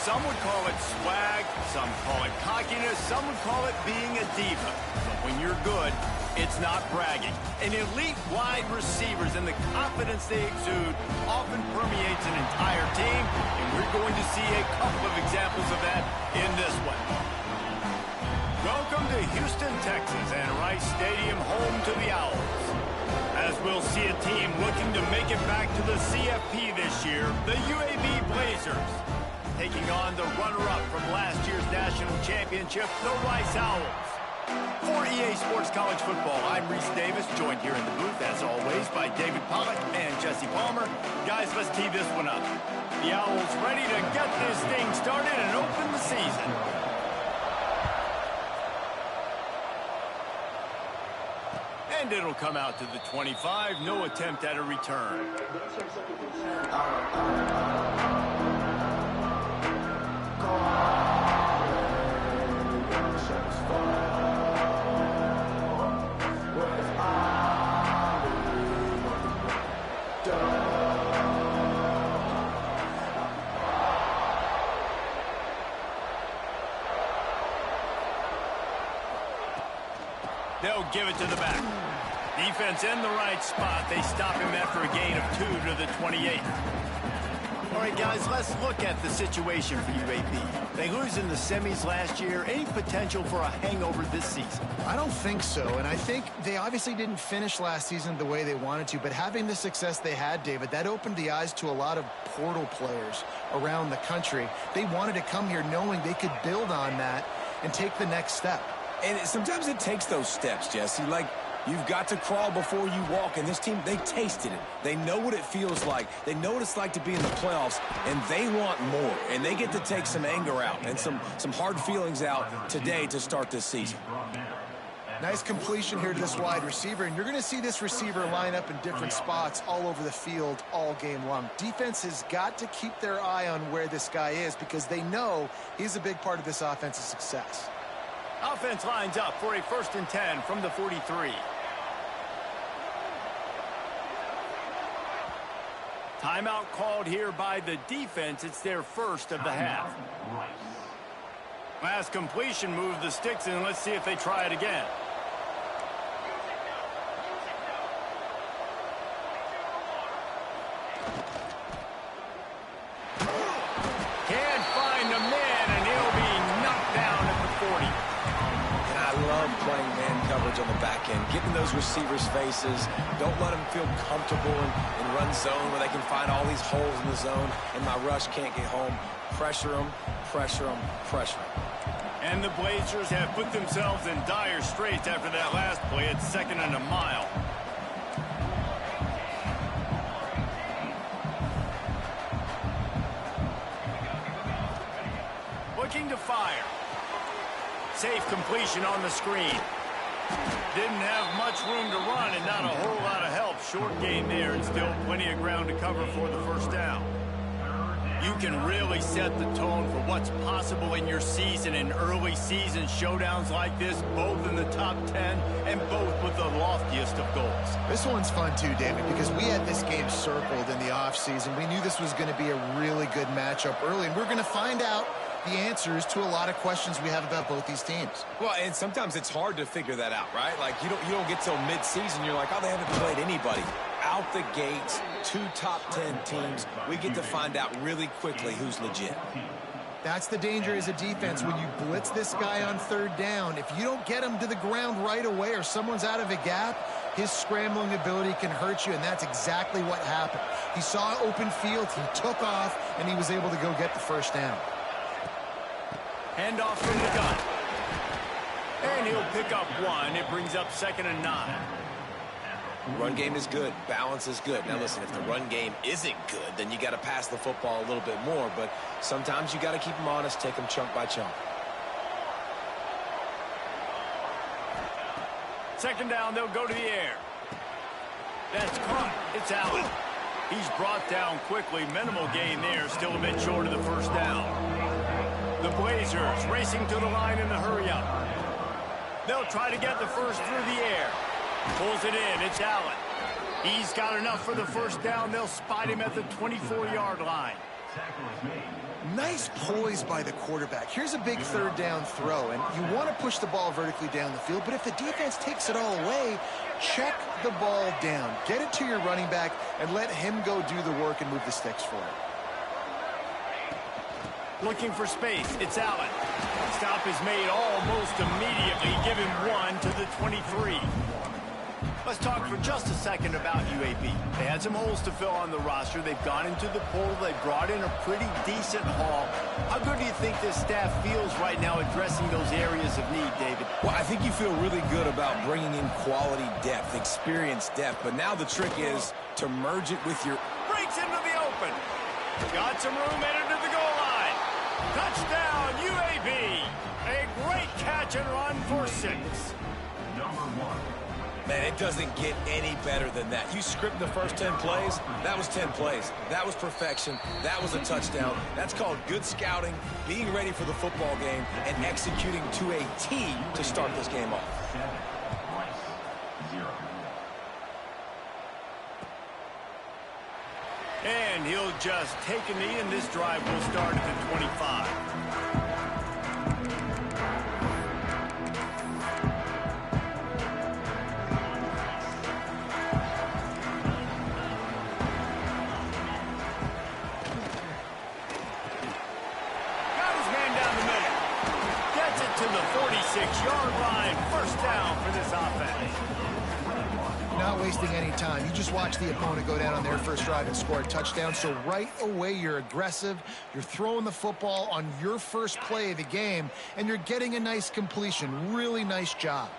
Some would call it swag, some call it cockiness, some would call it being a diva. But when you're good, it's not bragging. And elite wide receivers and the confidence they exude often permeates an entire team, and we're going to see a couple of examples of that in this one. Welcome to Houston, Texas, and Rice Stadium, home to the Owls. As we'll see a team looking to make it back to the CFP this year, the UAB Blazers. Taking on the runner-up from last year's national championship, the Rice Owls. For EA Sports College Football, I'm Reese Davis, joined here in the booth, as always, by David Pollack and Jesse Palmer. Guys, let's tee this one up. The Owls ready to get this thing started and open the season. And it'll come out to the 25, no attempt at a return. They'll give it to the back. Defense in the right spot. They stop him after a gain of 2 to the 28. All right, guys, let's look at the situation for UAB. They lose in the semis last year. Any potential for a hangover this season? I don't think so, and I think they obviously didn't finish last season the way they wanted to, but having the success they had, David, that opened the eyes to a lot of portal players around the country. They wanted to come here knowing they could build on that and take the next step. And sometimes it takes those steps, Jesse. Like, you've got to crawl before you walk. And this team, they tasted it. They know what it feels like. They know what it's like to be in the playoffs, and they want more. And they get to take some anger out and some hard feelings out today to start this season. Nice completion here to this wide receiver, and you're going to see this receiver line up in different spots all over the field all game long. Defense has got to keep their eye on where this guy is because they know he's a big part of this offense's success. Offense lines up for a 1st and 10 from the 43. Timeout called here by the defense. It's their first of the half. Last completion moved the sticks in. Let's see if they try it again. Can't find the man, and he'll be knocked down at the 40. I love playing man coverage on the back end, getting those receivers' faces. Don't let them feel comfortable in run zone where they can find all these holes in the zone and my rush can't get home. Pressure them, pressure them, pressure them. And the Blazers have put themselves in dire straits after that last play at 2nd and a mile. Looking to fire. Safe completion on the screen. Didn't have much room to run and not a whole lot of help. Short gain there and still plenty of ground to cover for the 1st down. You can really set the tone for what's possible in your season in early season showdowns like this, both in the top 10 and both with the loftiest of goals. This one's fun too, David, because we had this game circled in the offseason. We knew this was going to be a really good matchup early, and we're going to find out the answers to a lot of questions we have about both these teams. Well, and sometimes it's hard to figure that out, right? Like, you don't get till mid-season, you're like, oh, they haven't played anybody. Out the gates, 2 top 10 teams, we get to find out really quickly who's legit. That's the danger as a defense. When you blitz this guy on 3rd down, if you don't get him to the ground right away or someone's out of a gap, his scrambling ability can hurt you, and that's exactly what happened. He saw open field, he took off, and he was able to go get the 1st down. Handoff from the gun. And he'll pick up 1. It brings up 2nd and 9. Run game is good. Balance is good. Now, listen, if the run game isn't good, then you got to pass the football a little bit more. But sometimes you got to keep them honest, take them chunk by chunk. 2nd down, they'll go to the air. That's caught. It's out. He's brought down quickly. Minimal gain there. Still a bit short of the 1st down. The Blazers racing to the line in the hurry-up. They'll try to get the 1st through the air. Pulls it in. It's Allen. He's got enough for the 1st down. They'll spot him at the 24-yard line. Nice poise by the quarterback. Here's a big third down throw, and you want to push the ball vertically down the field, but if the defense takes it all away, check the ball down. Get it to your running back and let him go do the work and move the sticks for it. Looking for space. It's Allen. Stop is made almost immediately. Give him 1 to the 23. Let's talk for just a second about UAB. They had some holes to fill on the roster. They've gone into the portal. They brought in a pretty decent haul. How good do you think this staff feels right now addressing those areas of need, David? Well, I think you feel really good about bringing in quality depth, experienced depth. But now the trick is to merge it with your... Breaks into the open. Got some room headed to the goal line. Touchdown, UAB. A great catch and run for 6. Man, it doesn't get any better than that. You script the first 10 plays, that was 10 plays. That was perfection. That was a touchdown. That's called good scouting, being ready for the football game, and executing to a T to start this game off. And he'll just take a knee, and this drive will start at the 25. To the 46-yard line. First down for this offense. Not wasting any time. You just watch the opponent go down on their first drive and score a touchdown. So right away, you're aggressive. You're throwing the football on your first play of the game, and you're getting a nice completion. Really nice job.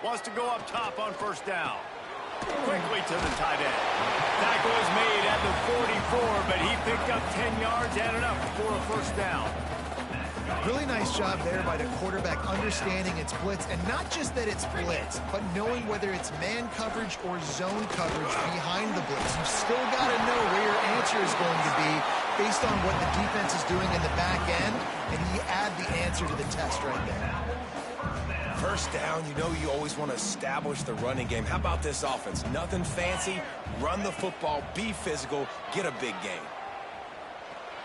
Wants to go up top on first down. Quickly to the tight end. Tackle is made at the 44, but he picked up 10 yards and enough for a first down. Really nice job there by the quarterback, understanding it's blitz, and not just that it's blitz, but knowing whether it's man coverage or zone coverage behind the blitz. You've still got to know where your answer is going to be based on what the defense is doing in the back end, and you add the answer to the test right there. First down, you know you always want to establish the running game. How about this offense? Nothing fancy. Run the football, be physical, get a big gain.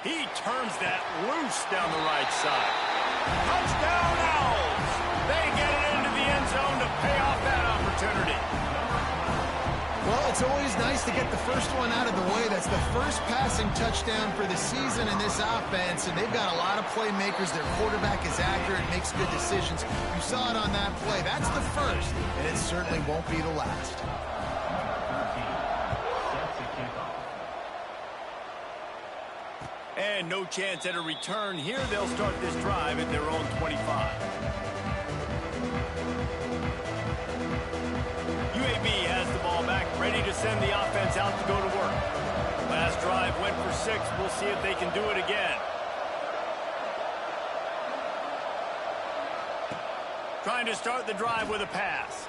He turns that loose down the right side. Touchdown, Owls! They get it into the end zone to pay off that opportunity. Well, it's always nice to get the first one out of the way. That's the first passing touchdown for the season in this offense, and they've got a lot of playmakers. Their quarterback is accurate, makes good decisions. You saw it on that play. That's the first, and it certainly won't be the last. And no chance at a return here. They'll start this drive at their own 25. UAB has the ball back, ready to send the offense out to go to work. Last drive went for 6. We'll see if they can do it again. Trying to start the drive with a pass.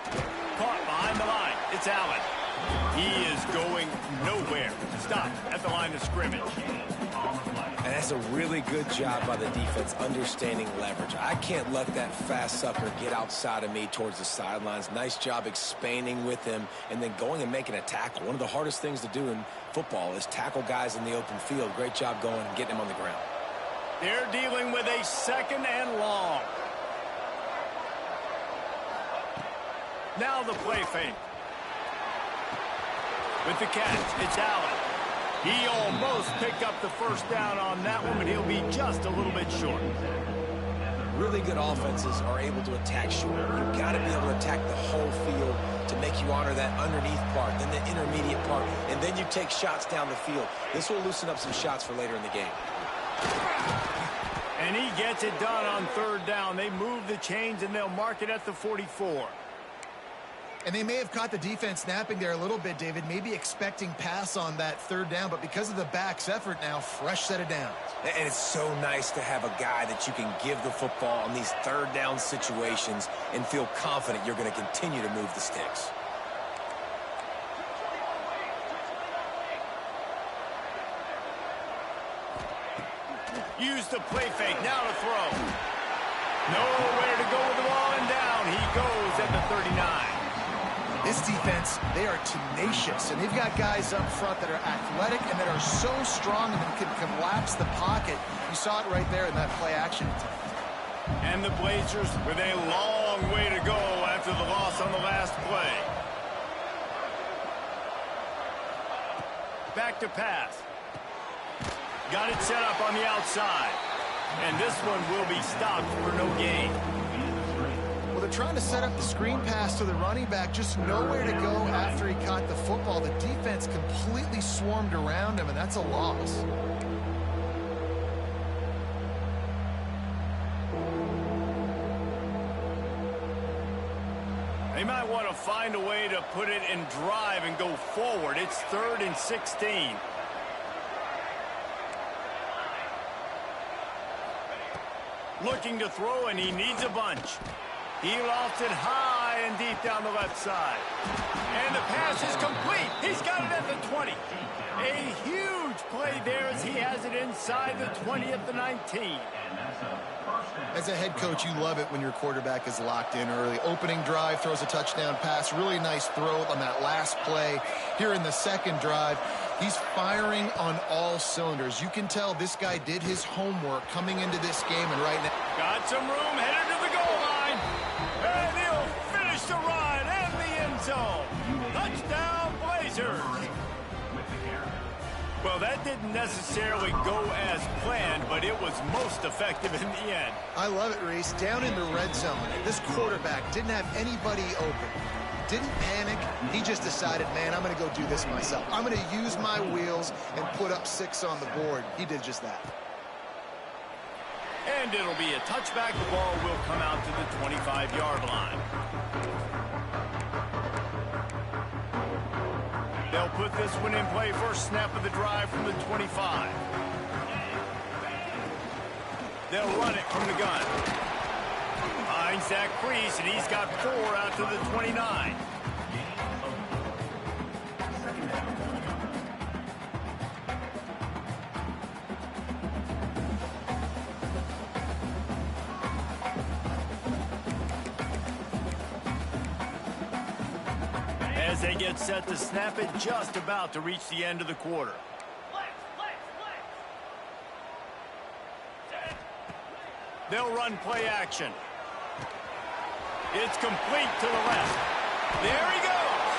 Caught behind the line. It's Allen. He is going nowhere. Stop at the line of scrimmage. And that's a really good job by the defense understanding leverage. I can't let that fast sucker get outside of me towards the sidelines. Nice job expanding with him and then going and making a tackle. One of the hardest things to do in football is tackle guys in the open field. Great job going and getting him on the ground. They're dealing with a second and long. Now the play fake. With the catch, it's Allen. He almost picked up the first down on that one, but he'll be just a little bit short. Really good offenses are able to attack short. You've got to be able to attack the whole field to make you honor that underneath part, then the intermediate part, and then you take shots down the field. This will loosen up some shots for later in the game. And he gets it done on third down. They move the chains, and they'll mark it at the 44. And they may have caught the defense snapping there a little bit, David, maybe expecting pass on that third down, but because of the back's effort now, fresh set of downs. And it's so nice to have a guy that you can give the football on these third down situations and feel confident you're going to continue to move the sticks. Use the play fake, now to throw. Nowhere to go with the ball, and down he goes at the 39. This defense, they are tenacious, and they've got guys up front that are athletic and that are so strong and can collapse the pocket. You saw it right there in that play action attempt. And the Blazers with a long way to go after the loss on the last play. Back to pass. Got it set up on the outside. And this one will be stopped for no gain. Well, they're trying to set up the screen pass to the running back, just nowhere to go after he caught the football. The defense completely swarmed around him, and that's a loss. They might want to find a way to put it in drive and go forward. It's 3rd and 16. Looking to throw, and he needs a bunch. He lofts it high and deep down the left side. And the pass is complete. He's got it at the 20. A huge play there as he has it inside the 20 at the 19. As a head coach, you love it when your quarterback is locked in early. Opening drive, throws a touchdown pass. Really nice throw on that last play. Here in the second drive, he's firing on all cylinders. You can tell this guy did his homework coming into this game, and right now... Got some room, headed to the goal line. And he'll finish the run and the end zone. Touchdown, Blazers. Well, that didn't necessarily go as planned, but it was most effective in the end. I love it, Reese. Down in the red zone, this quarterback didn't have anybody open. Didn't panic. He just decided, man, I'm going to go do this myself. I'm going to use my wheels and put up 6 on the board. He did just that. And it'll be a touchback. The ball will come out to the 25-yard line. They'll put this one in play. First snap of the drive from the 25. They'll run it from the gun. Finds Zach Priest, and he's got 4 out to the 29. As they get set to snap it, just about to reach the end of the quarter. They'll run play action. It's complete to the left. There he goes.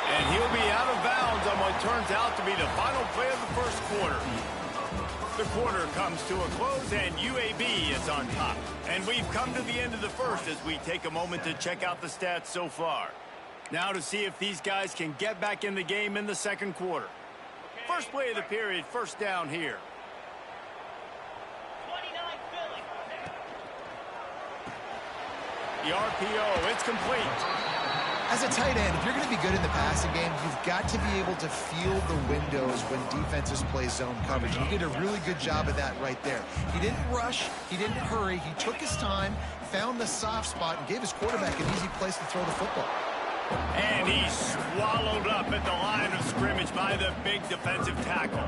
And he'll be out of bounds on what turns out to be the final play of the first quarter. The quarter comes to a close, and UAB is on top. And we've come to the end of the first as we take a moment to check out the stats so far. Now to see if these guys can get back in the game in the second quarter. First play of the period, first down here. The RPO, it's complete. As a tight end, if you're going to be good in the passing game, you've got to be able to feel the windows when defenses play zone coverage. And he did a really good job of that right there. He didn't rush. He didn't hurry. He took his time, found the soft spot, and gave his quarterback an easy place to throw the football. And he's swallowed up at the line of scrimmage by the big defensive tackle.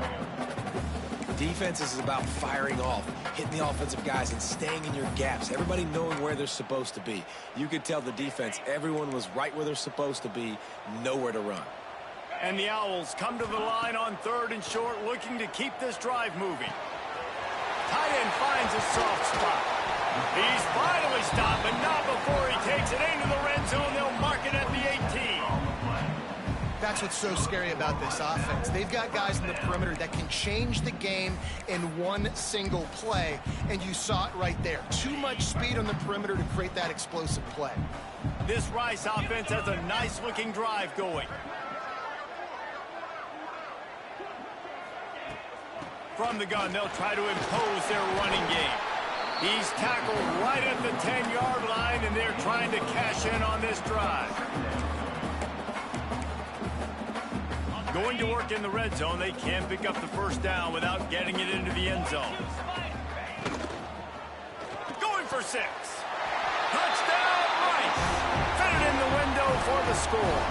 Defense is about firing off, hitting the offensive guys, and staying in your gaps. Everybody knowing where they're supposed to be. You could tell the defense, everyone was right where they're supposed to be, nowhere to run. And the Owls come to the line on 3rd and short, looking to keep this drive moving. Tight end finds a soft spot. He's finally stopped, but not before he takes it into the red zone. They'll mark it at the 18. That's what's so scary about this offense. They've got guys in the perimeter that can change the game in one single play, and you saw it right there. Too much speed on the perimeter to create that explosive play. This Rice offense has a nice-looking drive going. From the gun, they'll try to impose their running game. He's tackled right at the 10-yard line, and they're trying to cash in on this drive. Going to work in the red zone, they can't pick up the first down without getting it into the end zone. Going for 6. Touchdown, Rice! Fed it in the window for the score.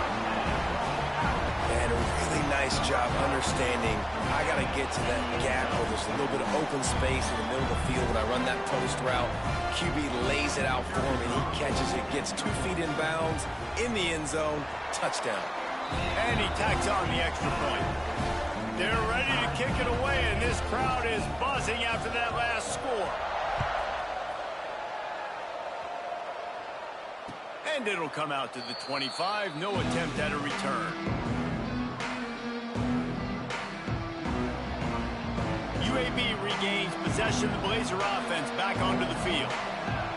And a really nice job understanding I got to get to that gap where there's a little bit of open space in the middle of the field. When I run that post route, QB lays it out for him, and he catches it, gets 2 feet in bounds, in the end zone, touchdown. And he tacks on the extra point. They're ready to kick it away, and this crowd is buzzing after that last score. And it'll come out to the 25. No attempt at a return. UAB regains possession of the Blazer offense back onto the field.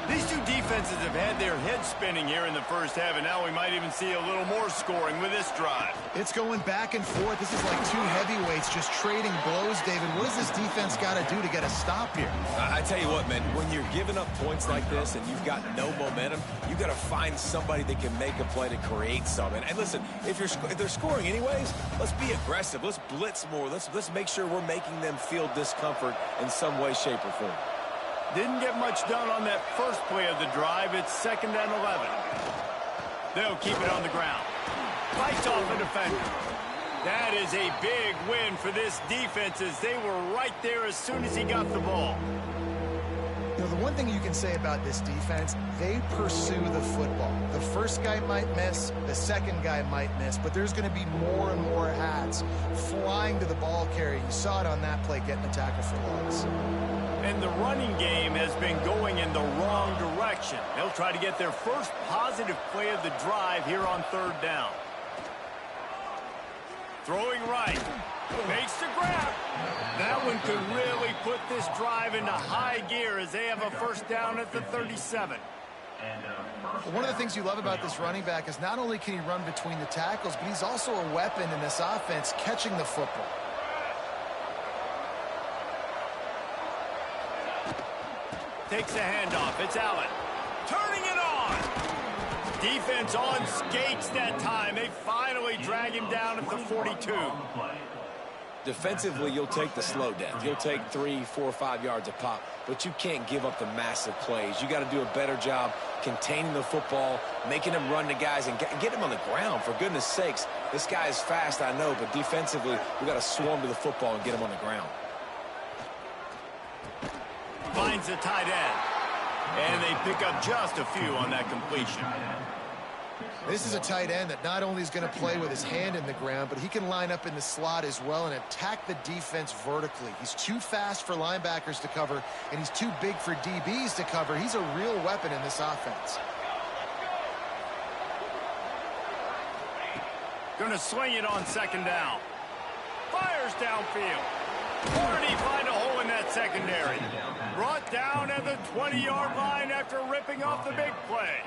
These two defenses have had their heads spinning here in the first half, and now we might even see a little more scoring with this drive. It's going back and forth. This is like two heavyweights just trading blows, David. What does this defense got to do to get a stop here? I tell you what, man, when you're giving up points like this and you've got no momentum, you got to find somebody that can make a play to create something. And listen, if they're scoring anyways, let's be aggressive. Let's blitz more. Let's make sure we're making them feel discomfort in some way, shape, or form. Didn't get much done on that first play of the drive. It's 2nd and 11. They'll keep it on the ground. Fights off a defender. That is a big win for this defense, as they were right there as soon as he got the ball. You know, the one thing you can say about this defense, they pursue the football. The first guy might miss, the second guy might miss, but there's going to be more and more hats flying to the ball carrier. You saw it on that play, getting the tackle for loss. And the running game has been going in the wrong direction. They'll try to get their first positive play of the drive here on 3rd down. Throwing right. Makes the grab. That one could really put this drive into high gear as they have a 1st down at the 37. Well, one of the things you love about this running back is not only can he run between the tackles, but he's also a weapon in this offense catching the football. Takes the handoff. It's Allen. Turning it on. Defense on skates that time. They finally drag him down at the 42. Defensively, you'll take the slow downs. You'll take 3, 4, 5 yards a pop, but you can't give up the massive plays. You got to do a better job containing the football, making them run to guys, and get him on the ground. For goodness sakes, this guy is fast, I know, but defensively, we got to swarm to the football and get him on the ground. Finds the tight end. And they pick up just a few on that completion. This is a tight end that not only is going to play with his hand in the ground, but he can line up in the slot as well and attack the defense vertically. He's too fast for linebackers to cover, and he's too big for DBs to cover. He's a real weapon in this offense. Going to swing it on 2nd down. Fires downfield. Or did he find a hole in that secondary? Brought down at the 20-yard line after ripping off the big play.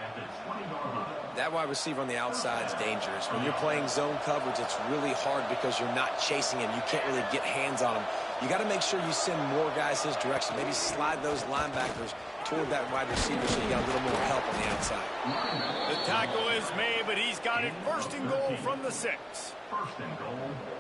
That wide receiver on the outside is dangerous. When you're playing zone coverage, it's really hard because you're not chasing him. You can't really get hands on him. You got to make sure you send more guys his direction. Maybe slide those linebackers toward that wide receiver so you got a little more help on the outside. The tackle is made, but he's got it 1st and goal from the 6.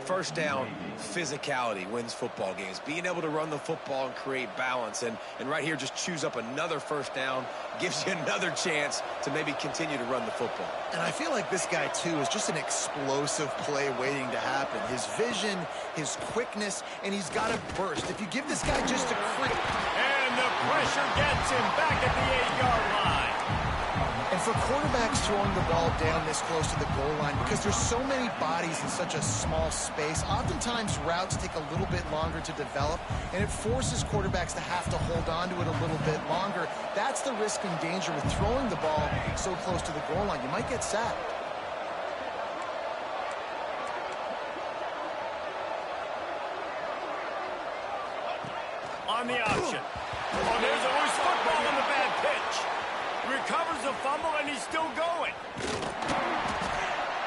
1st down, physicality wins football games. Being able to run the football and create balance. And right here, just choose up another 1st down, gives you another chance to maybe continue to run the football. And I feel like this guy, too, is just an explosive play waiting to happen. His vision, his quickness, and he's got a burst. If you give this guy just a quick... And the pressure gets him back at the 8-yard line. And for quarterbacks throwing the ball down this close to the goal line, because there's so many bodies in such a small space, oftentimes routes take a little bit longer to develop, and it forces quarterbacks to have to hold on to it a little bit longer. That's the risk and danger with throwing the ball so close to the goal line. You might get sacked. On the option. Oh, there's a loose football on the bad pitch. Recovers the fumble, and he's still going.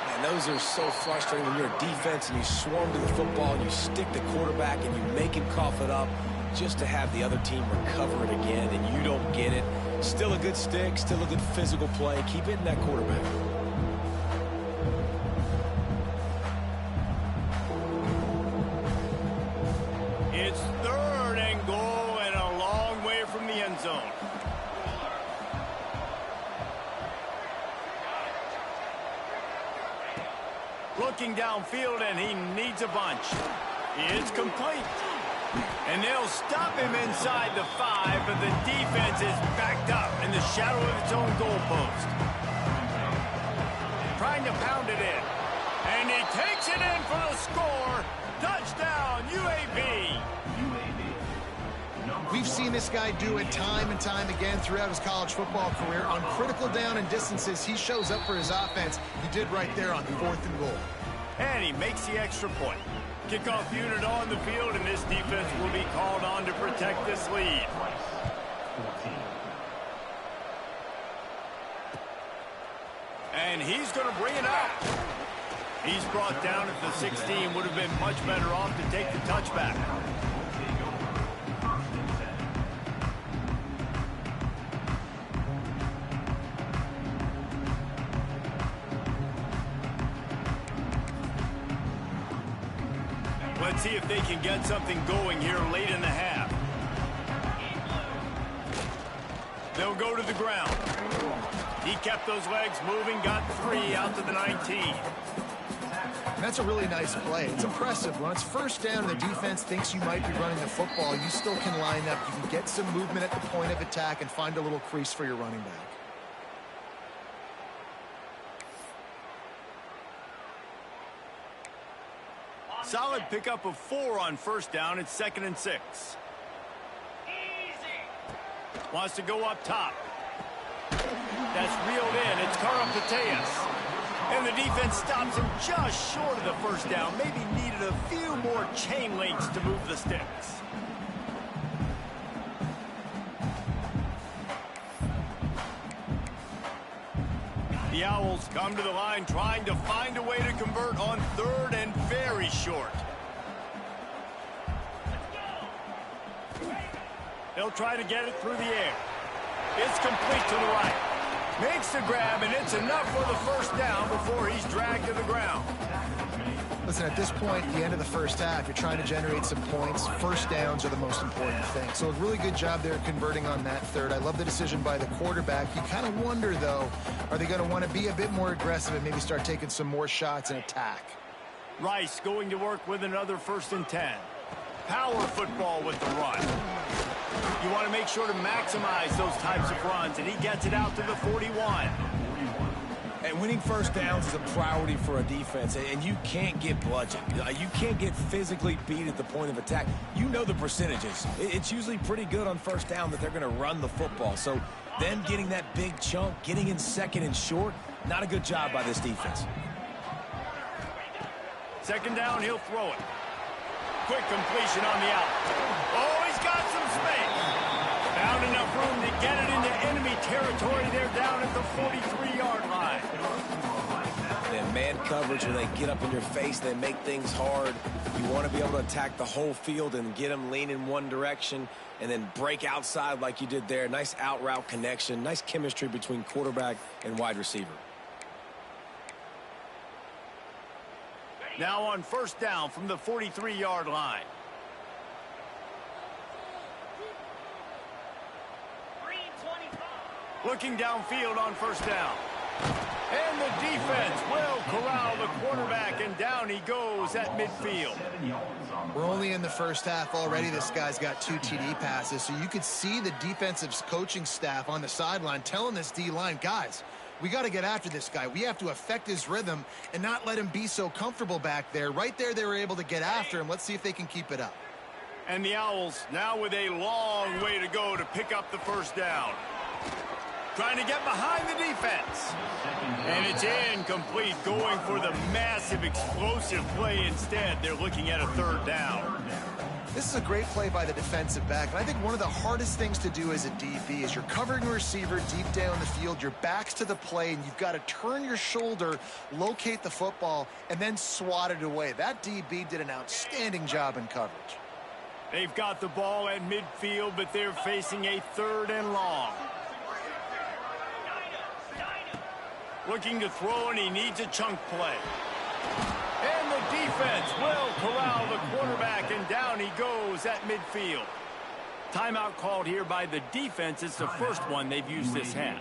Man, those are so frustrating when you're a defense and you swarm to the football and you stick the quarterback and you make him cough it up just to have the other team recover it again and you don't get it. Still a good stick, still a good physical play. Keep hitting that quarterback. It's 3rd and goal and a long way from the end zone. looking downfield, and he needs a bunch. It's complete. And they'll stop him inside the 5, but the defense is backed up in the shadow of its own goalpost. Trying to pound it in. And he takes it in for the score. Touchdown, UAB. We've seen this guy do it time and time again throughout his college football career. On critical down and distances, he shows up for his offense. He did right there on 4th and goal. And he makes the extra point. Kickoff unit on the field, and this defense will be called on to protect this lead. And he's going to bring it out. He's brought down at the 16. Would have been much better off to take the touchback. Let's see if they can get something going here late in the half. They'll go to the ground. He kept those legs moving, got 3 out to the 19. That's a really nice play. It's impressive. When it's first down and the defense thinks you might be running the football, you still can line up. You can get some movement at the point of attack and find a little crease for your running back. Solid pickup of 4 on first down. It's 2nd and 6. Wants to go up top. That's reeled in. It's Karapateas. And the defense stops him just short of the first down. Maybe needed a few more chain links to move the sticks. The Owls come to the line trying to find a way to convert on 3rd and very short. They'll try to get it through the air. It's complete to the right. Makes the grab, and it's enough for the first down before he's dragged to the ground. Listen, at this point, the end of the first half, you're trying to generate some points. First downs are the most important thing. So a really good job there converting on that 3rd. I love the decision by the quarterback. You kind of wonder, though, are they going to want to be a bit more aggressive and maybe start taking some more shots and attack? Rice going to work with another 1st and 10. Power football with the run. You want to make sure to maximize those types of runs, and he gets it out to the 41. And winning first downs is a priority for a defense, and you can't get bludgeoned. You can't get physically beat at the point of attack. You know the percentages. It's usually pretty good on first down that they're going to run the football. So them getting that big chunk, getting in 2nd and short, not a good job by this defense. 2nd down, he'll throw it. Quick completion on the out. Oh, he's got some space. Found enough room to get it into enemy territory. They're down at the 43-yard line. Then man coverage, when they get up in your face, they make things hard. You want to be able to attack the whole field and get them lean in one direction and then break outside like you did there. Nice out route connection, nice chemistry between quarterback and wide receiver. Now on first down from the 43-yard line. Looking downfield on first down. And the defense will corral the quarterback, and down he goes at midfield. We're only in the first half already. This guy's got 2 TD passes, so you could see the defensive coaching staff on the sideline telling this D-line, guys, we got to get after this guy. We have to affect his rhythm and not let him be so comfortable back there. Right there, they were able to get after him. Let's see if they can keep it up. And the Owls now with a long way to go to pick up the first down. Trying to get behind the defense. And it's incomplete, going for the massive explosive play instead. They're looking at a 3rd down. This is a great play by the defensive back. And I think one of the hardest things to do as a DB is you're covering a receiver deep down the field, your back's to the play, and you've got to turn your shoulder, locate the football, and then swat it away. That DB did an outstanding job in coverage. They've got the ball at midfield, but they're facing a 3rd and long. Looking to throw, and he needs a chunk play. And the defense will corral the quarterback, and down he goes at midfield. Timeout called here by the defense. It's the first one they've used this half.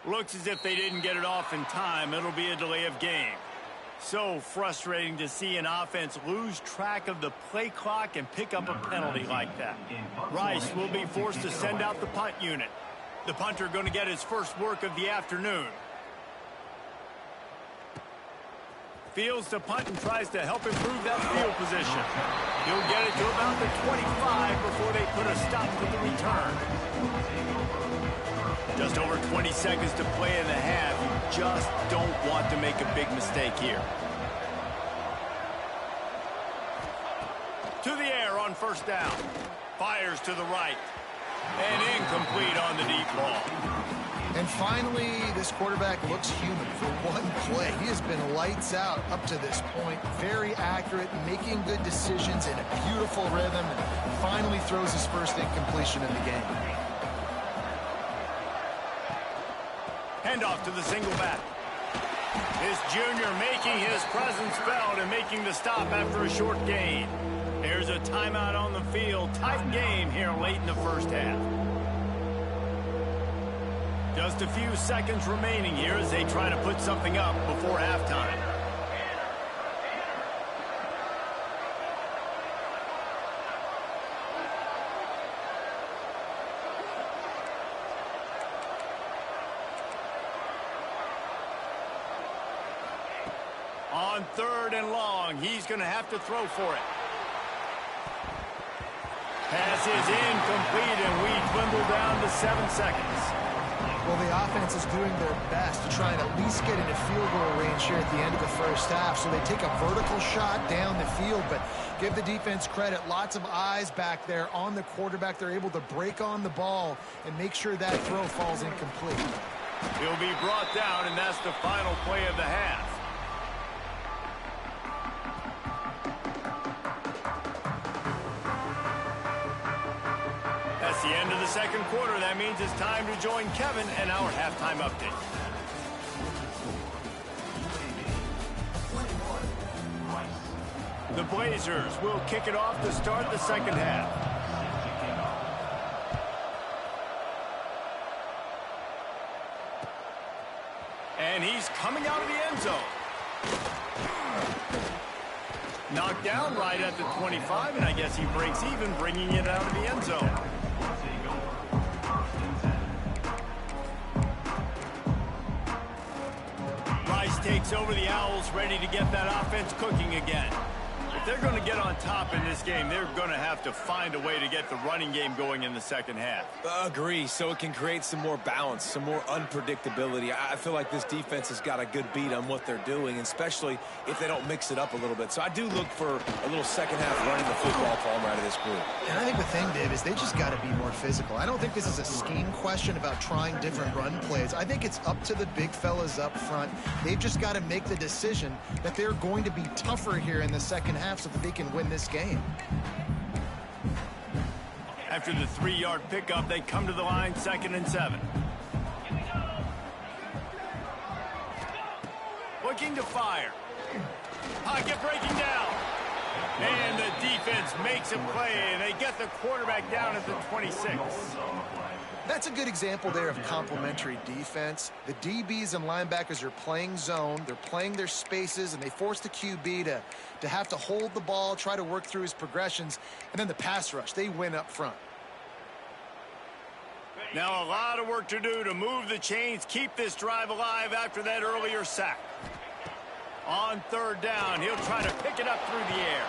Looks as if they didn't get it off in time. It'll be a delay of game. So frustrating to see an offense lose track of the play clock and pick up a penalty like that. Rice will be forced to send out the punt unit. The punter going to get his first work of the afternoon. Fields to punt and tries to help improve that field position. He'll get it to about the 25 before they put a stop to the return. Just over 20 seconds to play in the half. You just don't want to make a big mistake here. To the air on first down. Fires to the right. And incomplete on the deep ball. And finally, this quarterback looks human for one play. He has been lights out up to this point. Very accurate, making good decisions in a beautiful rhythm, and finally throws his first incompletion in the game. Handoff to the single back. This junior making his presence felt and making the stop after a short gain. There's a timeout on the field. Tight game here late in the first half. Just a few seconds remaining here as they try to put something up before halftime. On third and long, he's going to have to throw for it. Pass is incomplete, and we dwindle down to 7 seconds. Well, the offense is doing their best to try and at least get into field goal range here at the end of the first half. So they take a vertical shot down the field, but give the defense credit. Lots of eyes back there on the quarterback. They're able to break on the ball and make sure that throw falls incomplete. He'll be brought down, and that's the final play of the half. That's the end of the second quarter. That means it's time to join Kevin and our halftime update. The Blazers will kick it off to start the second half. And he's coming out of the end zone. Knocked down right at the 25, and I guess he breaks even, bringing it out of the end zone. Rice takes over the Owls, ready to get that offense cooking again. If they're going to get on top in this game, they're going to have to find a way to get the running game going in the second half. Agree, so it can create some more balance, some more unpredictability. I feel like this defense has got a good beat on what they're doing, especially if they don't mix it up a little bit. So I do look for a little second half running the football from out of this group. And I think the thing, Dave, is they just got to be more physical. I don't think this is a scheme question about trying different run plays. I think it's up to the big fellas up front. They've just got to make the decision that they're going to be tougher here in the second half so that they can win this game. After the 3-yard pickup, they come to the line, 2nd and 7. Looking to fire. Pocket breaking down. And the defense makes a play, and they get the quarterback down at the 26. That's a good example there of complementary defense. The DBs and linebackers are playing zone. They're playing their spaces, and they force the QB to have to hold the ball, try to work through his progressions, and then the pass rush. They win up front. Now a lot of work to do to move the chains, keep this drive alive after that earlier sack. On third down, he'll try to pick it up through the air.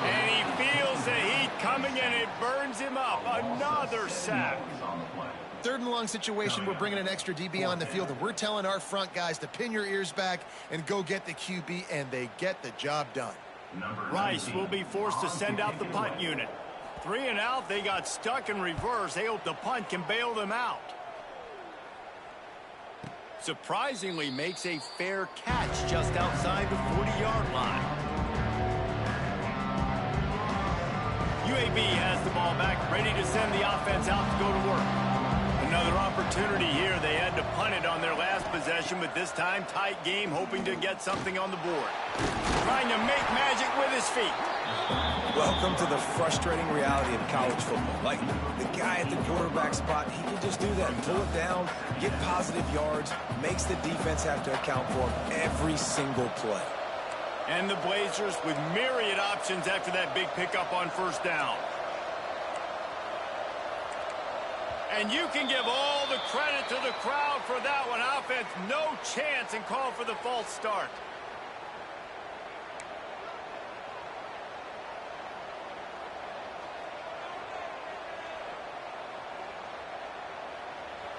And he feels the heat coming, and it burns him up. Another sack. 3rd and long situation, we're bringing an extra DB on the field, and we're telling our front guys to pin your ears back and go get the QB, and they get the job done. Rice will be forced to send out the punt unit. 3 and out, they got stuck in reverse. They hope the punt can bail them out. Surprisingly makes a fair catch just outside the 40-yard line. UAB has the ball back, ready to send the offense out to go to work. Another opportunity here. They had to punt it on their last possession, but this time tight game, hoping to get something on the board. Trying to make magic with his feet. Welcome to the frustrating reality of college football. Like, the guy at the quarterback spot, he can just do that and pull it down, get positive yards, makes the defense have to account for him every single play. And the Blazers with myriad options after that big pickup on first down. And you can give all the credit to the crowd for that one. Offense, no chance, and call for the false start.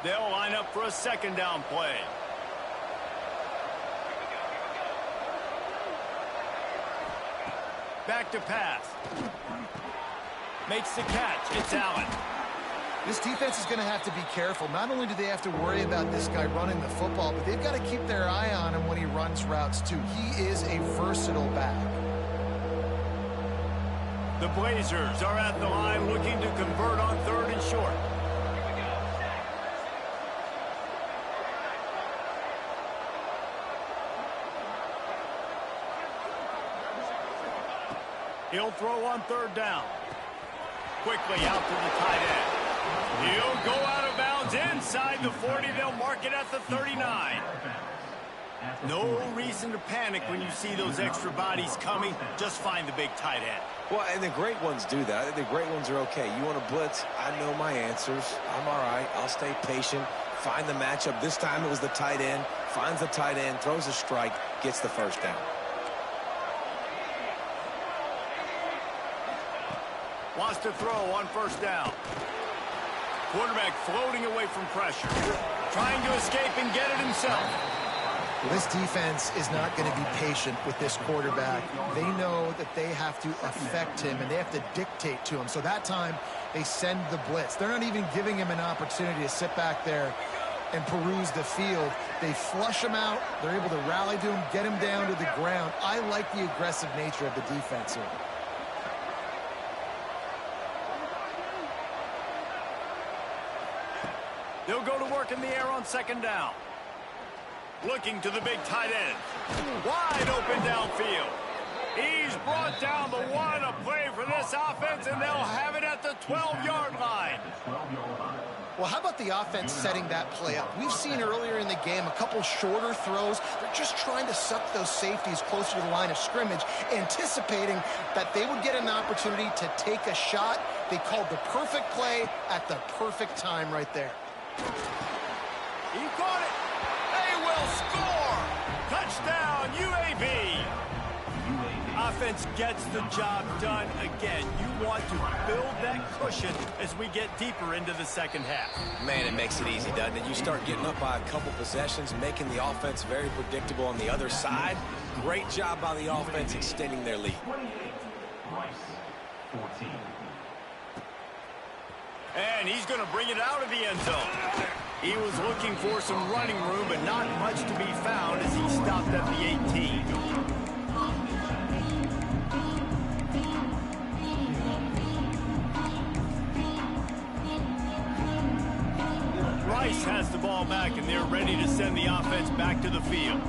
They'll line up for a second down play. Back to pass. Makes the catch. It's Allen. This defense is going to have to be careful. Not only do they have to worry about this guy running the football, but they've got to keep their eye on him when he runs routes, too. He is a versatile back. The Blazers are at the line looking to convert on third and short. He'll throw on third down. Quickly out to the tight end. He'll go out of bounds inside the 40. They'll mark it at the 39. No reason to panic when you see those extra bodies coming. Just find the big tight end. Well, and the great ones do that. I think the great ones are okay. You want to blitz? I know my answers. I'm all right. I'll stay patient. Find the matchup. This time it was the tight end. Finds the tight end, throws a strike, gets the first down. Wants to throw on first down. Quarterback floating away from pressure. Trying to escape and get it himself. Well, this defense is not going to be patient with this quarterback. They know that they have to affect him, and they have to dictate to him. So that time, they send the blitz. They're not even giving him an opportunity to sit back there and peruse the field. They flush him out. They're able to rally to him, get him down to the ground. I like the aggressive nature of the defense here. They'll go to work in the air on second down. Looking to the big tight end. Wide open downfield. He's brought down the one. A play for this offense, and they'll have it at the 12-yard line. Well, how about the offense setting that play up? We've seen earlier in the game a couple shorter throws. They're just trying to suck those safeties closer to the line of scrimmage, anticipating that they would get an opportunity to take a shot. They called the perfect play at the perfect time right there. He caught it. They will score. Touchdown, UAB. Offense gets the job done again. You want to build that cushion as we get deeper into the second half. Man, it makes it easy, doesn't it? You start getting up by a couple possessions, making the offense very predictable on the other side. Great job by the offense extending their lead. And he's going to bring it out of the end zone. He was looking for some running room, but not much to be found as he stopped at the 18. Rice has the ball back, and they're ready to send the offense back to the field.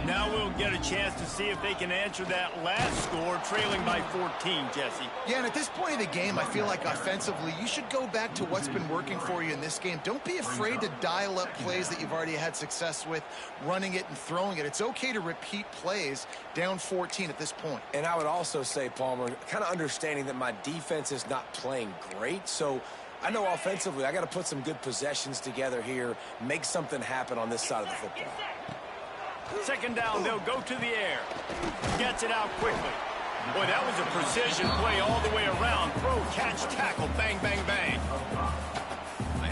Now we'll get a chance to see if they can answer that last score, trailing by 14, Jesse. Yeah, and at this point of the game, I feel like offensively, you should go back to what's been working for you in this game. Don't be afraid to dial up plays that you've already had success with, running it and throwing it. It's okay to repeat plays down 14 at this point. And I would also say, Palmer, kind of understanding that my defense is not playing great, so I know offensively I got to put some good possessions together here, make something happen on this side of the football. Second down, they'll go to the air. Gets it out quickly. Boy, that was a precision play all the way around. Throw, catch, tackle, bang, bang, bang.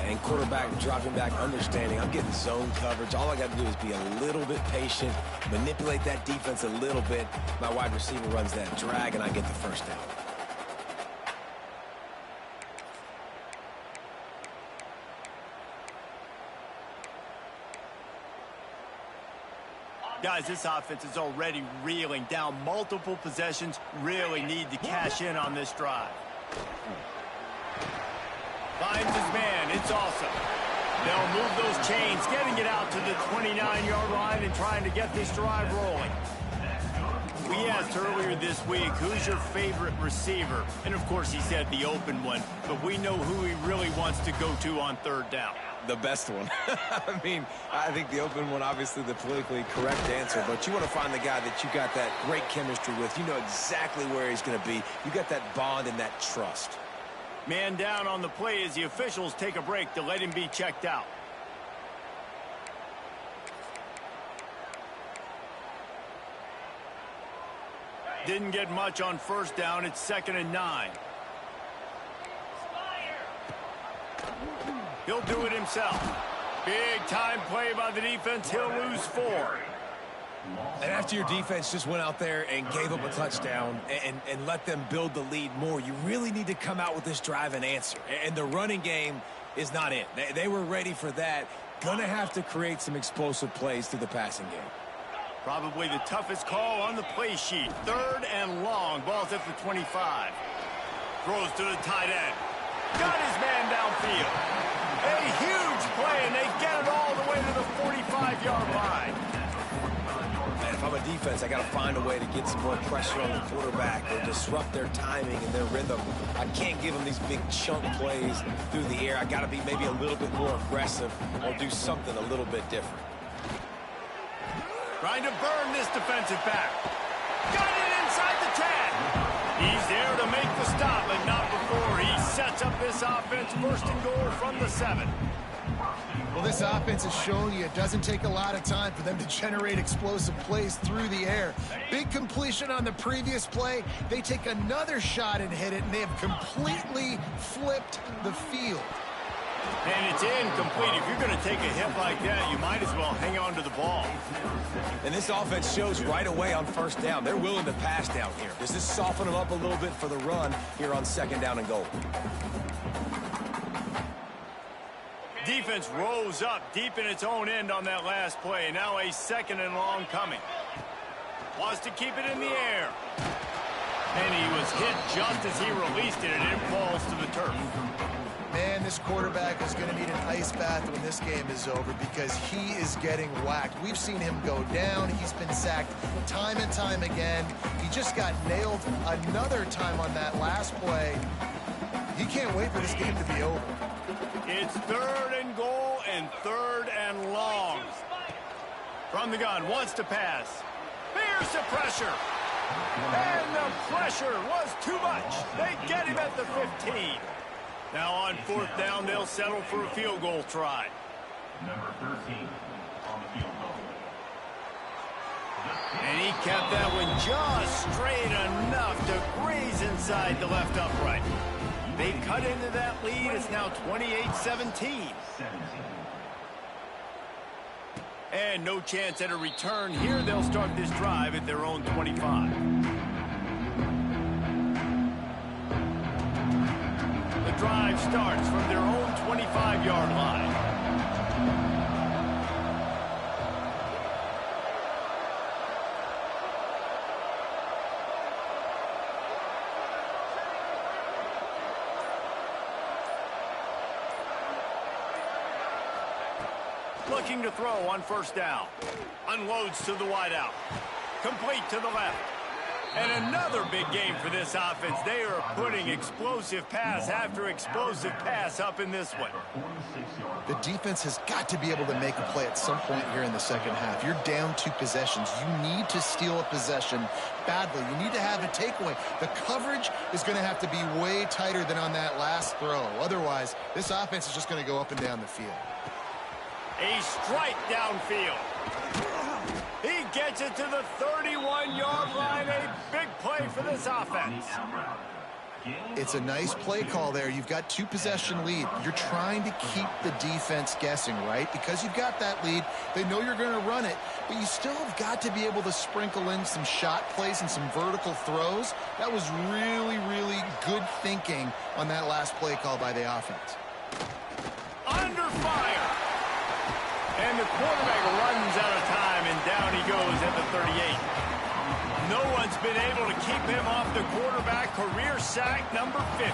And quarterback dropping back, understanding I'm getting zone coverage. All I got to do is be a little bit patient, manipulate that defense a little bit. My wide receiver runs that drag, and I get the first down. Guys, this offense is already reeling down multiple possessions. Really need to cash in on this drive. Finds his man. It's awesome. They'll move those chains, getting it out to the 29-yard line and trying to get this drive rolling. We asked earlier this week, who's your favorite receiver? And, of course, he said the open one. But we know who he really wants to go to on third down. The best one. I mean, I think the open one, obviously the politically correct answer, but you want to find the guy that you got that great chemistry with. You know exactly where he's going to be. You got that bond and that trust. Man down on the play as the officials take a break to let him be checked out. Didn't get much on first down. It's 2nd and 9. He'll do it himself. Big time play by the defense. He'll lose 4. And after your defense just went out there and gave up a touchdown and let them build the lead more, you really need to come out with this drive and answer. And the running game is not it. They were ready for that. Gonna have to create some explosive plays through the passing game. Probably the toughest call on the play sheet. 3rd and long. Ball's at the 25. Throws to the tight end. Got his man downfield. A huge play, and they get it all the way to the 45-yard line. And if I'm a defense, I got to find a way to get some more pressure on the quarterback or disrupt their timing and their rhythm. I can't give them these big chunk plays through the air. I got to be maybe a little bit more aggressive or do something a little bit different. Trying to burn this defensive back. Got it inside the 10. He's there to make the stop, but not before he sets up this offense. 1st and goal from the 7. Well, this offense is showing you it doesn't take a lot of time for them to generate explosive plays through the air. Big completion on the previous play. They take another shot and hit it, and they have completely flipped the field. And it's incomplete. If you're going to take a hit like that, you might as well hang on to the ball. And this offense shows right away on 1st down. They're willing to pass down here. Does this soften them up a little bit for the run here on 2nd down and goal? Defense rose up deep in its own end on that last play. Now a 2nd and long coming. Wants to keep it in the air. And he was hit just as he released it, and it falls to the turf. Man, this quarterback is going to need an ice bath when this game is over because he is getting whacked. We've seen him go down. He's been sacked time and time again. He just got nailed another time on that last play. He can't wait for this game to be over. It's 3rd and goal and 3rd and long. From the gun, wants to pass. Here's the pressure. And the pressure was too much. They get him at the 15. Now on 4th down, they'll settle for a field goal try. Number 13 on the field goal. And he kept that one just straight enough to graze inside the left upright. They cut into that lead. It's now 28-17. And no chance at a return here. They'll start this drive at their own 25. The drive starts from their own 25-yard line. Looking to throw on 1st down. Unloads to the wideout. Complete to the left. And another big game for this offense. They are putting explosive pass after explosive pass up in this one. The defense has got to be able to make a play at some point here in the second half. You're down 2 possessions. You need to steal a possession badly. You need to have a takeaway. The coverage is going to have to be way tighter than on that last throw. Otherwise, this offense is just going to go up and down the field. A strike downfield. He gets it to the 31-yard line. A big play for this offense. It's a nice play call there. You've got 2 possession lead. You're trying to keep the defense guessing, right? Because you've got that lead. They know you're going to run it, but you still have got to be able to sprinkle in some shot plays and some vertical throws. That was really, really good thinking on that last play call by the offense. Under fire. And the quarterback runs out of time, and down he goes at the 38. No one's been able to keep him off the quarterback. Career sack number 50.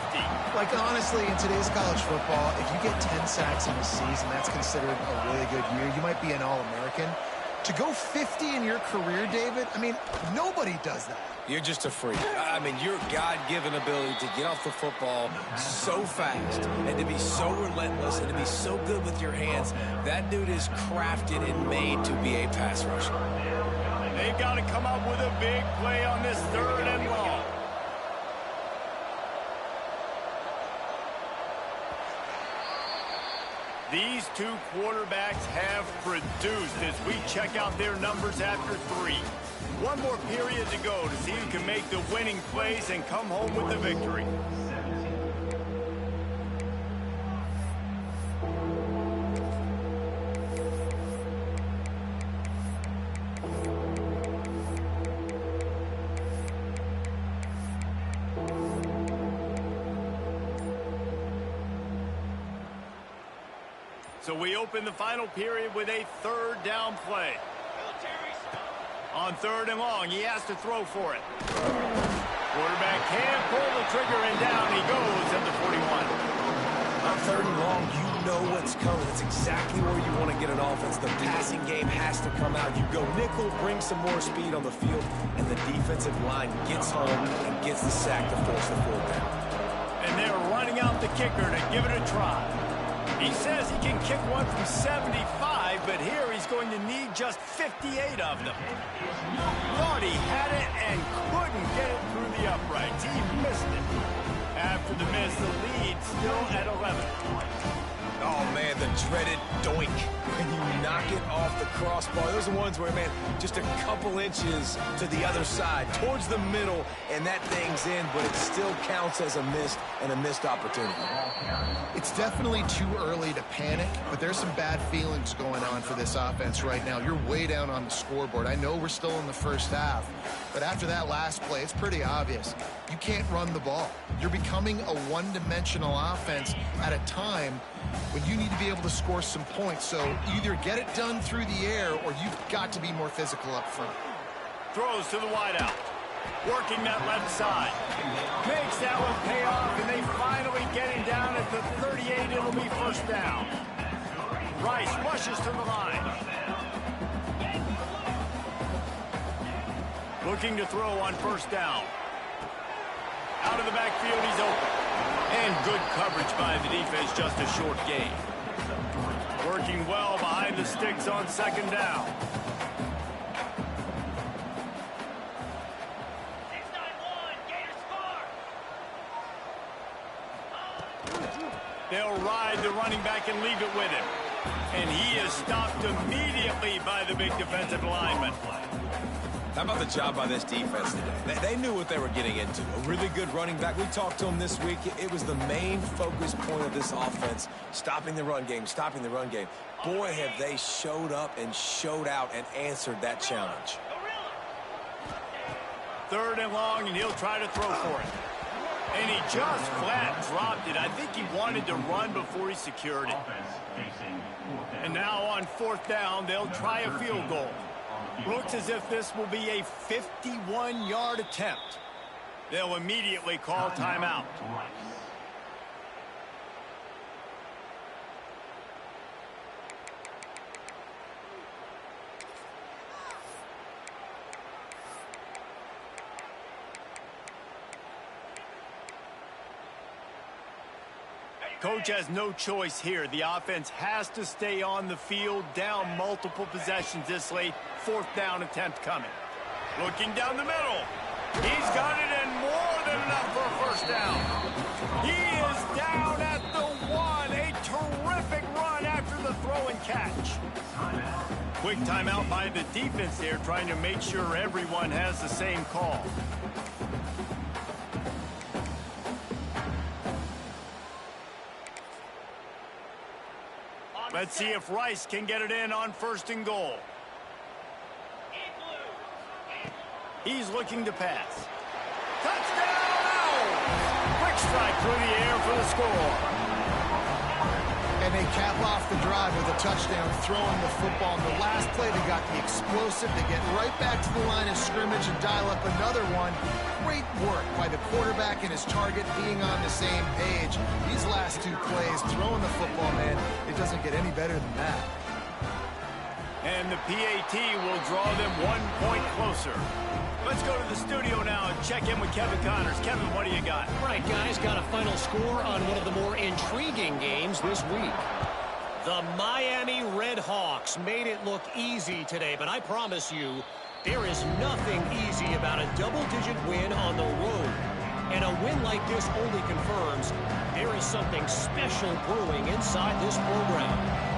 Like, honestly, in today's college football, if you get 10 sacks in a season, that's considered a really good year. You might be an All-American. To go 50 in your career, David, I mean, nobody does that. You're just a freak. I mean, your God-given ability to get off the football so fast and to be so relentless and to be so good with your hands, that dude is crafted and made to be a pass rusher. They've got to come up with a big play on this 3rd and long. These two quarterbacks have produced as we check out their numbers after 3. One more period to go to see who can make the winning plays and come home with the victory. So we open the final period with a 3rd down play. On 3rd and long, he has to throw for it. Quarterback can't pull the trigger, and down he goes at the 41. On 3rd and long, you know what's coming. It's exactly where you want to get an offense. The passing game has to come out. You go nickel, bring some more speed on the field, and the defensive line gets home and gets the sack to force the 4th down. And they're running out the kicker to give it a try. He says he can kick one from 75, but here he's going to need just 58 of them. Thought he had it and couldn't get it through the uprights. He missed it. After the miss, the lead still at 11. Oh, man, the dreaded doink. When you knock it off the crossbar, those are ones where, man, just a couple inches to the other side, towards the middle, and that thing's in, but it still counts as a missed opportunity. It's definitely too early to panic, but there's some bad feelings going on for this offense right now. You're way down on the scoreboard. I know we're still in the first half, but after that last play, it's pretty obvious. You can't run the ball. You're becoming a one-dimensional offense at a time when you need to be able to score some points. So either get it done through the air or you've got to be more physical up front. Throws to the wideout. Working that left side. Makes that one pay off, and they finally get him down at the 38. It'll be 1st down. Rice rushes to the line. Looking to throw on 1st down. Out of the backfield, he's open. And good coverage by the defense, just a short gain. Working well behind the sticks on 2nd down. They'll ride the running back and leave it with him. And he is stopped immediately by the big defensive lineman. How about the job by this defense today? They knew what they were getting into. A really good running back. We talked to him this week. It was the main focus point of this offense, stopping the run game, stopping the run game. Boy, have they showed up and showed out and answered that challenge. 3rd and long, and he'll try to throw for it. And he just flat dropped it. I think he wanted to run before he secured it. And now on 4th down, they'll try a field goal. Looks as if this will be a 51-yard attempt. They'll immediately call timeout. Coach has no choice here. The offense has to stay on the field, down multiple possessions this late. 4th down attempt coming. Looking down the middle. He's got it and more than enough for a 1st down. He is down at the 1. A terrific run after the throw and catch. Quick timeout by the defense there, trying to make sure everyone has the same call. Let's see if Rice can get it in on 1st and goal. He's looking to pass. Touchdown! Quick strike through the air for the score. And they cap off the drive with a touchdown, throwing the football. In the last play, they got the explosive. They get right back to the line of scrimmage and dial up another one. Great work by the quarterback and his target being on the same page. These last 2 plays, throwing the football, man, it doesn't get any better than that. And the PAT will draw them 1 point closer. Let's go to the studio now and check in with Kevin Connors. Kevin, what do you got? All right, guys, got a final score on one of the more intriguing games this week. The Miami Redhawks made it look easy today, but I promise you, there is nothing easy about a double-digit win on the road. And a win like this only confirms there is something special brewing inside this program.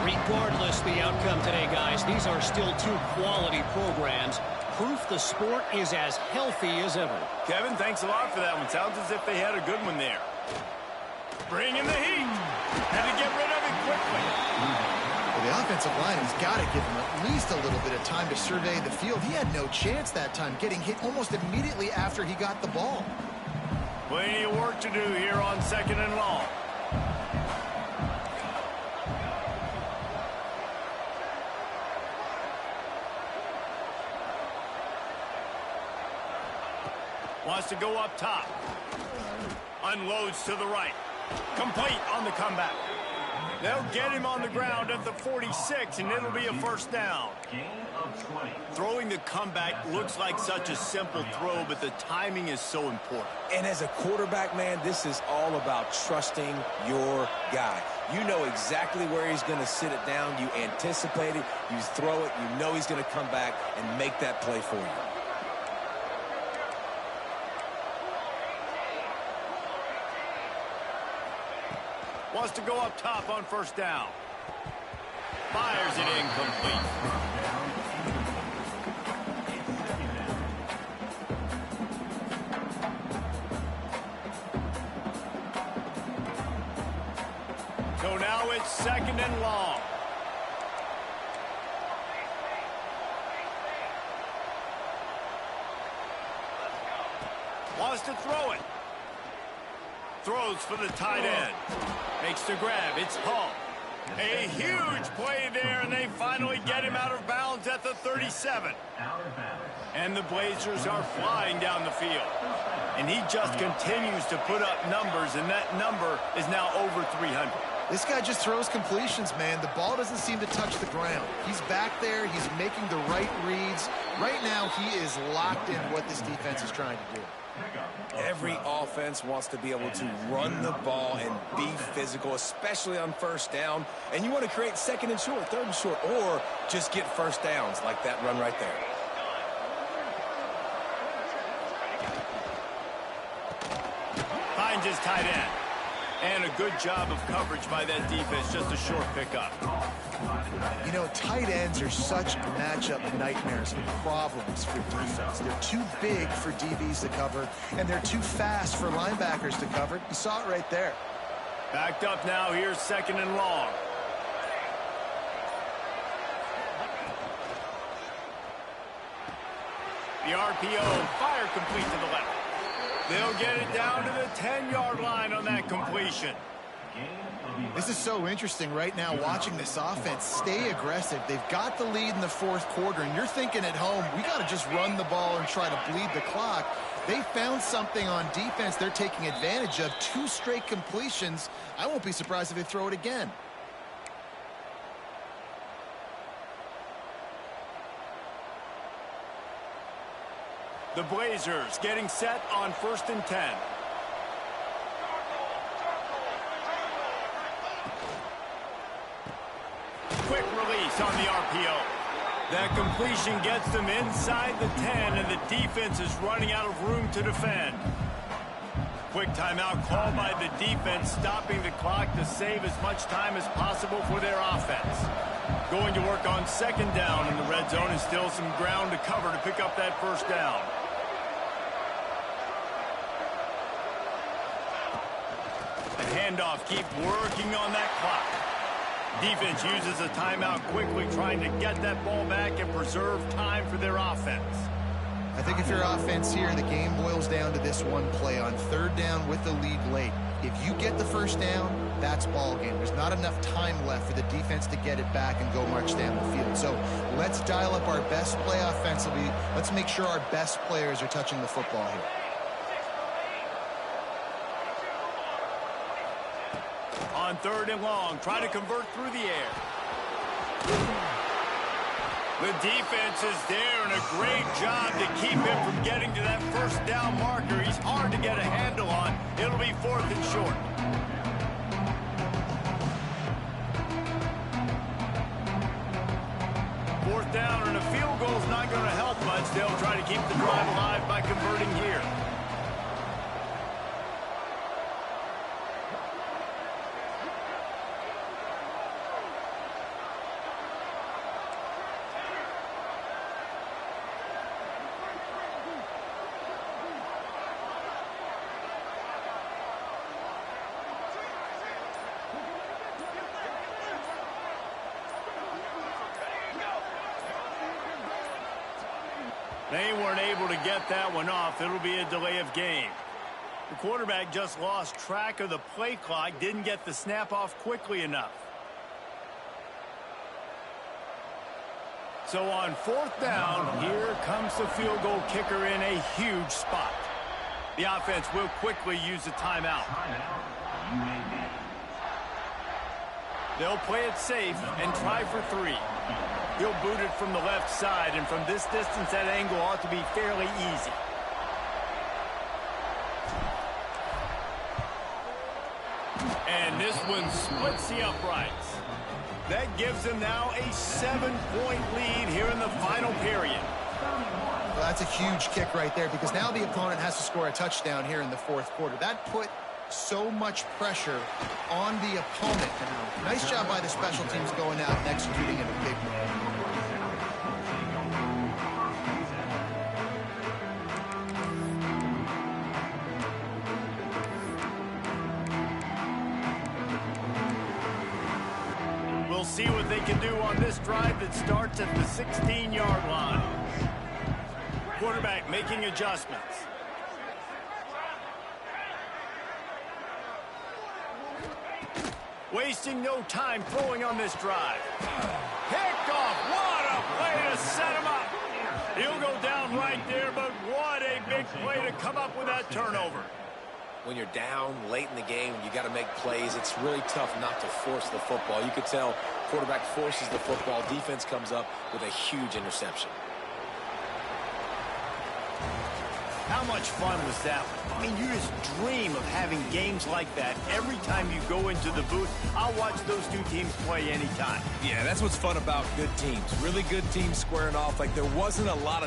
Regardless the outcome today, guys, these are still 2 quality programs. Proof the sport is as healthy as ever. Kevin, thanks a lot for that one. Sounds as if they had a good one there. Bring in the heat. Had to get rid of it quickly. Well, the offensive line has got to give him at least a little bit of time to survey the field. He had no chance that time, getting hit almost immediately after he got the ball. Plenty of work to do here on 2nd and long. Wants to go up top. Unloads to the right. Complete on the comeback. They'll get him on the ground at the 46, and it'll be a first down. Throwing the comeback looks like such a simple throw, but the timing is so important. And as a quarterback, man, this is all about trusting your guy. You know exactly where he's going to sit it down. You anticipate it. You throw it. You know he's going to come back and make that play for you. Wants to go up top on first down. Fires it incomplete. So now it's 2nd and long. Wants to throw it. Throws for the tight end. Makes the grab. It's Hall. A huge play there, and they finally get him out of bounds at the 37. And the Blazers are flying down the field. And he just continues to put up numbers, and that number is now over 300. This guy just throws completions, man. The ball doesn't seem to touch the ground. He's back there. He's making the right reads. Right now, he is locked in what this defense is trying to do. Every offense wants to be able to run the ball and be physical, especially on first down. And you want to create 2nd and short, 3rd and short, or just get first downs like that run right there. Finds his tight end. And a good job of coverage by that defense. Just a short pickup. You know, tight ends are such matchup nightmares and problems for defense. They're too big for DBs to cover, and they're too fast for linebackers to cover. You saw it right there. Backed up now. Here's 2nd and long. The RPO, fire complete to the left. They'll get it down to the 10-yard line on that completion. This is so interesting right now, watching this offense stay aggressive. They've got the lead in the 4th quarter, and you're thinking at home, we got to just run the ball and try to bleed the clock. They found something on defense they're taking advantage of. 2 straight completions. I won't be surprised if they throw it again. The Blazers getting set on 1st and 10. Quick release on the RPO. That completion gets them inside the 10, and the defense is running out of room to defend. Quick timeout called by the defense, stopping the clock to save as much time as possible for their offense. Going to work on 2nd down in the red zone, and still some ground to cover to pick up that first down. The handoff, keep working on that clock. Defense uses a timeout quickly, trying to get that ball back and preserve time for their offense. I think if you're offense here, the game boils down to this one play on 3rd down with the lead late. If you get the first down, that's ball game. There's not enough time left for the defense to get it back and go march down the field. So let's dial up our best play offensively. Let's make sure our best players are touching the football here. On 3rd and long, try to convert through the air. The defense is there, and a great job to keep him from getting to that first down marker. He's hard to get a handle on. It'll be 4th and short. Fourth down, and a field goal is not going to help much. They'll try to keep the drive alive by converting here. They weren't able to get that one off. It'll be a delay of game. The quarterback just lost track of the play clock, didn't get the snap off quickly enough. So on 4th down, here comes the field goal kicker in a huge spot. The offense will quickly use a timeout. UAB. They'll play it safe and try for 3. He'll boot it from the left side, and from this distance, that angle ought to be fairly easy. And this one splits the uprights. That gives them now a 7-point lead here in the final period. Well, that's a huge kick right there, because now the opponent has to score a touchdown here in the 4th quarter. That put so much pressure on the opponent. Nice job by the special teams going out and executing in a big way. We'll see what they can do on this drive that starts at the 16-yard line. Quarterback making adjustments. Wasting no time throwing on this drive. Picked off. What a play to set him up. He'll go down right there, but what a big play to come up with that turnover. When you're down late in the game, you got to make plays. It's really tough not to force the football. You could tell quarterback forces the football. Defense comes up with a huge interception. How much fun was that? I mean, you just dream of having games like that every time you go into the booth. I'll watch those two teams play anytime. Yeah, that's what's fun about good teams. Really good teams squaring off. Like, there wasn't a lot of